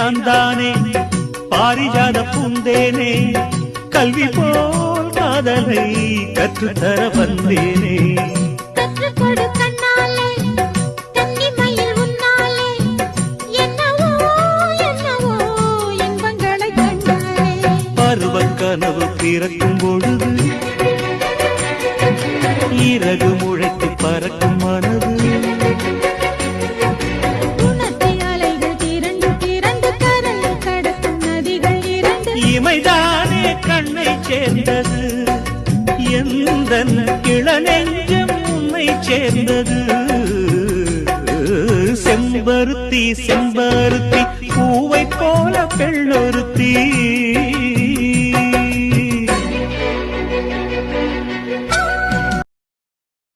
நான் தானே பாரிஜாத பூந்தேனே கல்வி போல் காதலை கற்றுத்தர வந்தேனே கற்றுக்கொடு கண்ணாலே கன்னிமயில் உன்னாலே என்னவோ என்னவோ இன்பங்களை கண்டாலே பருவக் கனவு பிறக்கும் பொழுது இறகு முளைத்து பறக்கும் மனது உணர்த்தி அலைகள் திரண்டு திரண்டு கரையை கடக்கும் நதிகள் இரண்டு இமைதானே கண்ணை சேர்ந்தது எந்த இளநெஞ்சம் உன்னை சேர்ந்தது செம்பருத்தி செம்பருத்தி பூவை போல பெண்ணொருத்தி